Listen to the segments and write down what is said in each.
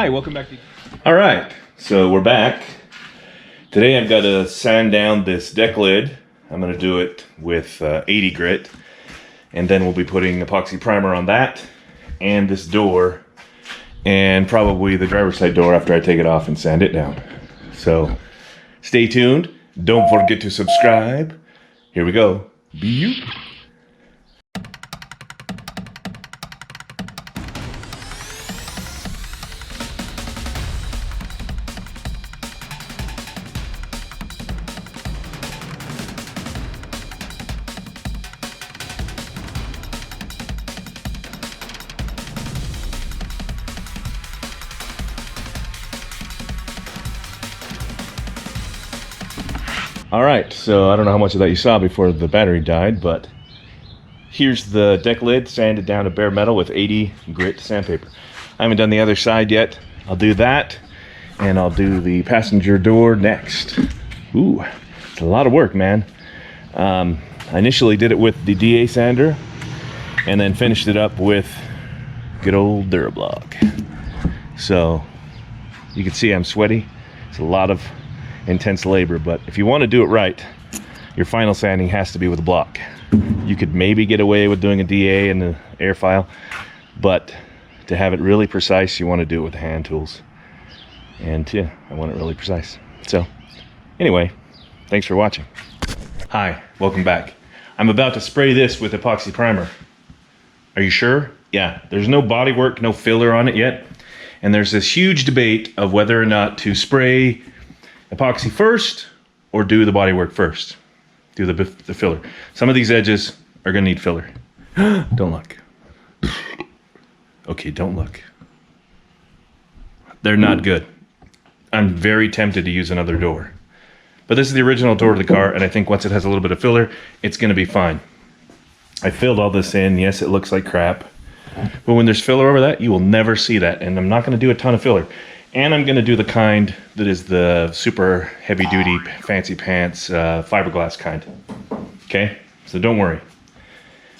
Hi, welcome back to... All right, so we're back. Today I've got to sand down this deck lid. I'm going to do it with 80 grit, and then we'll be putting epoxy primer on that and this door, and probably the driver's side door after I take it off and sand it down. So stay tuned. Don't forget to subscribe. Here we go. Beep. All right, so I don't know how much of that you saw before the battery died, but here's the deck lid sanded down to bare metal with 80 grit sandpaper. I haven't done the other side yet. I'll do that, and I'll do the passenger door next. Ooh, it's a lot of work, man. I initially did it with the DA sander, and then finished it up with good old Durablock. So you can see I'm sweaty. It's a lot of intense labor, but if you want to do it right, your final sanding has to be with a block. You could maybe get away with doing a DA and an air file, but to have it really precise, you want to do it with the hand tools. And yeah, I want it really precise. So anyway, thanks for watching. Hi, welcome back. I'm about to spray this with epoxy primer. Are you sure? Yeah, there's no body work, no filler on it yet. And there's this huge debate of whether or not to spray epoxy first or do the bodywork first. Do the filler. Some of these edges are gonna need filler. Don't look. Okay, don't look. They're not good. I'm very tempted to use another door. But this is the original door to the car, and I think once it has a little bit of filler, it's gonna be fine. I filled all this in. Yes, it looks like crap. But when there's filler over that, you will never see that. And I'm not gonna do a ton of filler. And I'm gonna do the kind that is the super heavy duty, fancy pants, fiberglass kind. Okay, so don't worry.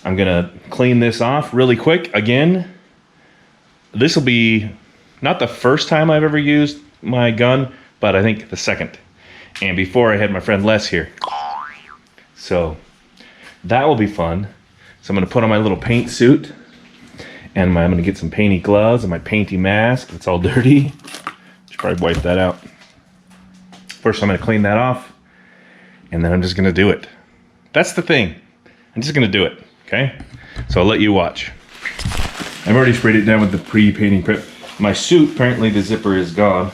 I'm gonna clean this off really quick. Again, this will be not the first time I've ever used my gun, but I think the second. And before I had my friend Les here. So that will be fun. So I'm gonna put on my little paint suit, and I'm gonna get some painty gloves and my painty mask. It's all dirty. Should probably wipe that out. First, I'm gonna clean that off, and then I'm just gonna do it. That's the thing. I'm just gonna do it, okay? So I'll let you watch. I've already sprayed it down with the pre-painting prep. My suit, apparently the zipper is gone.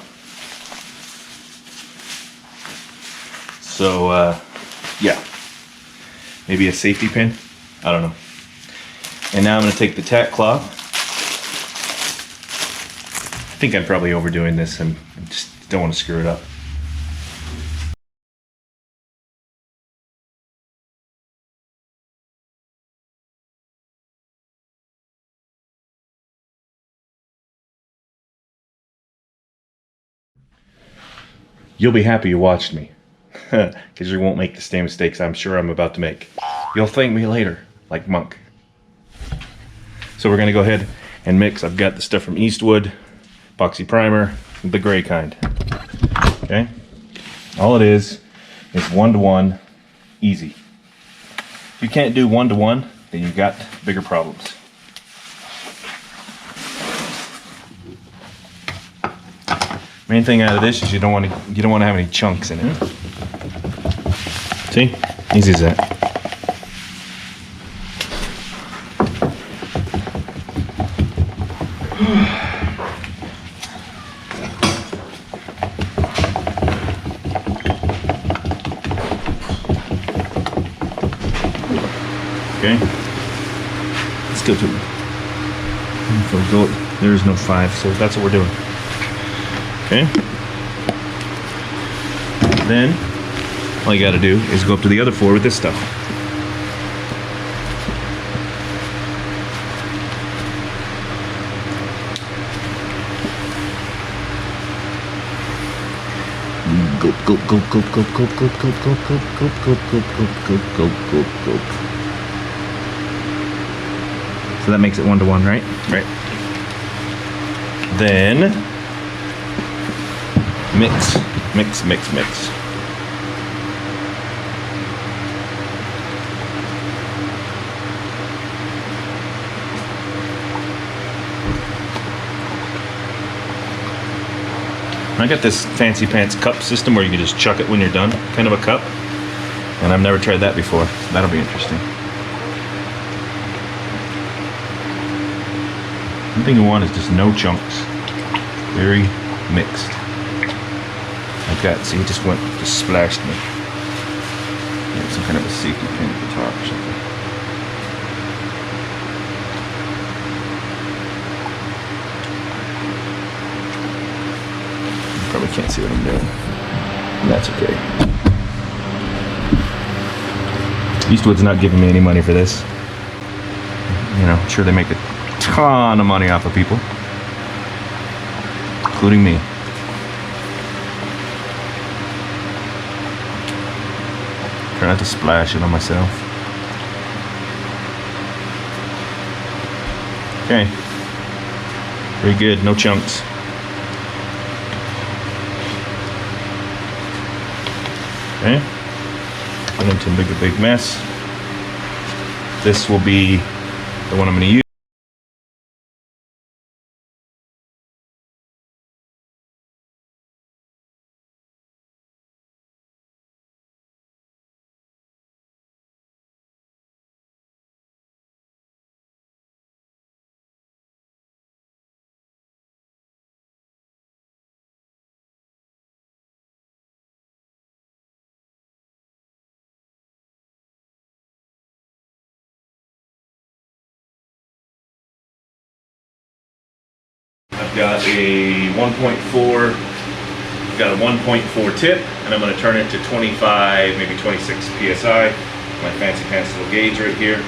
So, yeah. Maybe a safety pin? I don't know. And now I'm gonna take the tack cloth. I think I'm probably overdoing this and I just don't want to screw it up. You'll be happy you watched me, because you won't make the same mistakes I'm sure I'm about to make. You'll thank me later, like Monk. So we're gonna go ahead and mix. I've got the stuff from Eastwood, epoxy primer, the gray kind. Okay? All it is 1-to-1, easy. If you can't do 1-to-1, then you've got bigger problems. Main thing out of this is you don't want to have any chunks in it. See? Easy as that. Okay, let's go to it. There is no 5, so that's what we're doing. Okay. Then all you got to do is go up to the other 4 with this stuff. Gulp, gulp, gulp, gulp, gulp, gulp, gulp, gulp, gulp, gulp, gulp, gulp, gulp, gulp, gulp, gulp, gulp. So that makes it 1-to-1, right? Right. Then Mix, mix, mix, mix. I got this fancy pants cup system where you can just chuck it when you're done, kind of a cup. And I've never tried that before. That'll be interesting. One thing you want is just no chunks. Very mixed. Like that. See, it just splashed me. Yeah, some kind of a safety pin at the top or something. Probably can't see what I'm doing. That's okay. Eastwood's not giving me any money for this. You know, I'm sure they make a ton of money off of people, including me. Try not to splash it on myself. Okay. Very good, no chunks. Okay, put into a big mess. This will be the one I'm going to use. I've got a 1.4, got a 1.4 tip, and I'm going to turn it to 25, maybe 26 psi. My fancy pants little gauge right here.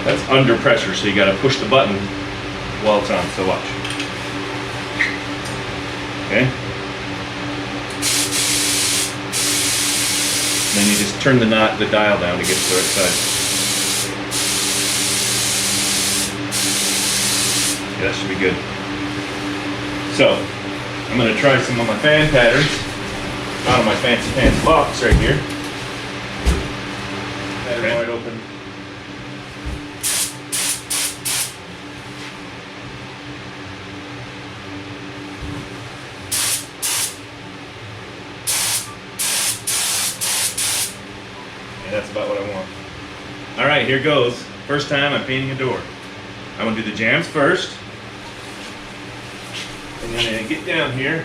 That's under pressure, so you got to push the button while it's on. So watch. Okay. And then you just turn the dial down to get to the right side. Yeah, that should be good. So, I'm going to try some of my fan patterns out of my fancy pants box right here. Pattern wide open. Yeah, that's about what I want. Alright, here goes. First time I'm painting a door. I'm going to do the jambs first. And then I get down here.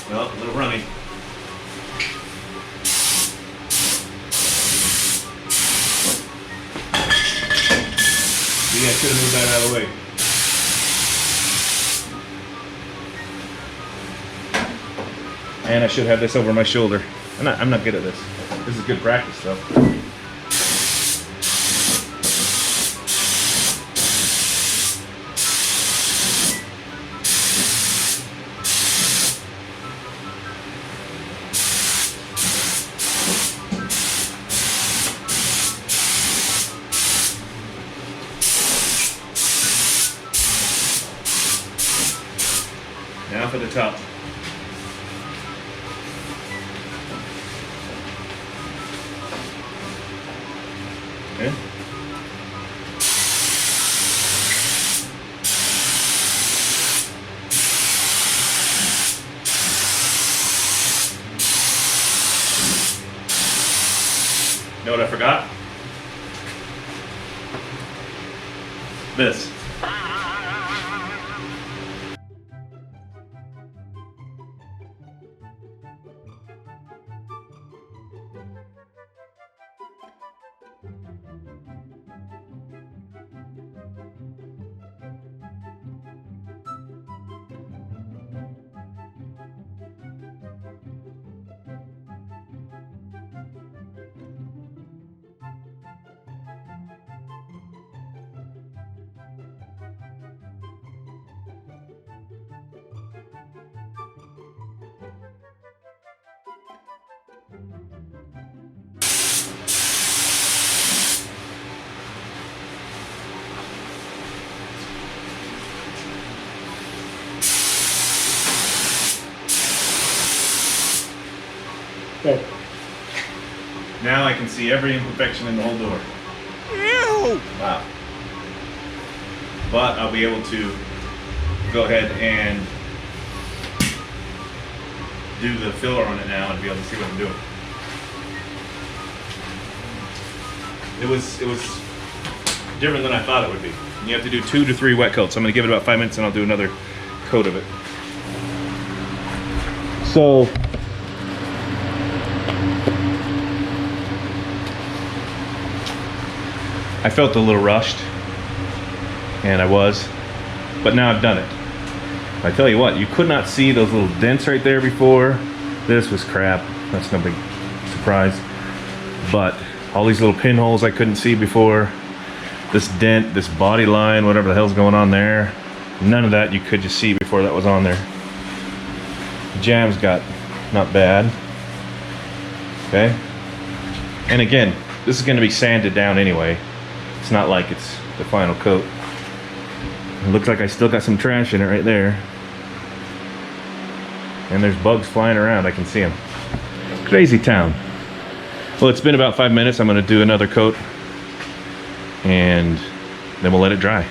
Well, a little runny. See, I should have moved that out of the way. And I should have this over my shoulder. I'm not good at this. This is good practice, though. Now for the top. Okay. Know what I forgot? This. Okay. Now I can see every imperfection in the whole door. Ew! Wow. But I'll be able to go ahead and do the filler on it now and be able to see what I'm doing. It was different than I thought it would be. You have to do 2 to 3 wet coats. I'm going to give it about 5 minutes and I'll do another coat of it. So I felt a little rushed, and I was, but now I've done it. I tell you what, you could not see those little dents right there before. This was crap. That's no big surprise. But all these little pinholes I couldn't see before, this dent, this body line, whatever the hell's going on there, none of that you could just see before that was on there. The jam's got not bad. Okay. And again, this is going to be sanded down anyway. It's not like it's the final coat. It looks like I still got some trash in it right there. And there's bugs flying around. I can see them. Crazy town. Well, it's been about 5 minutes. I'm going to do another coat. And then we'll let it dry.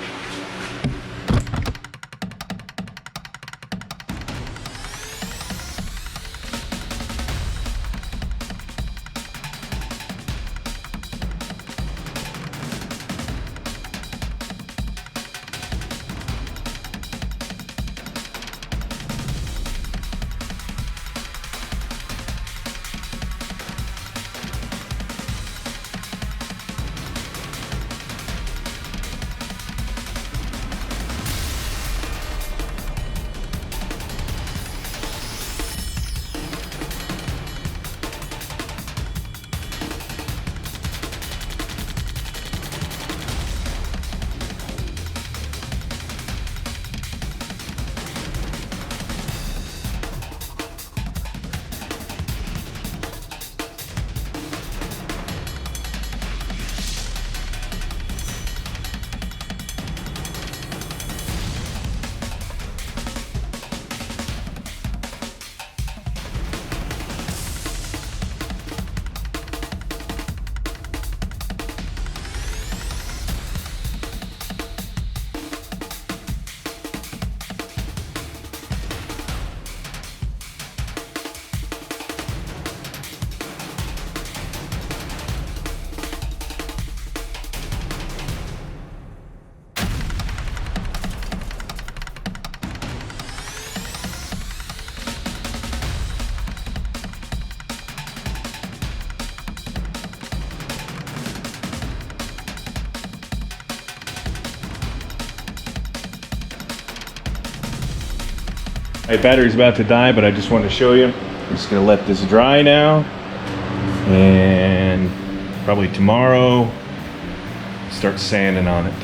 My battery's about to die, but I just wanted to show you. I'm just gonna let this dry now, and probably tomorrow start sanding on it.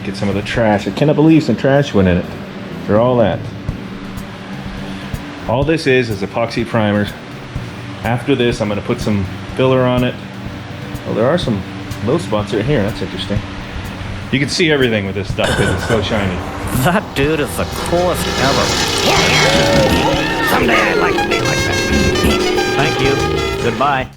Get some of the trash. I cannot believe some trash went in it. For all that. All this is epoxy primer. After this, I'm gonna put some filler on it. Well, there are some low spots right here. That's interesting. You can see everything with this stuff because it's so shiny. That dude is the coolest ever. Someday I'd like to be like that. Thank you. Goodbye.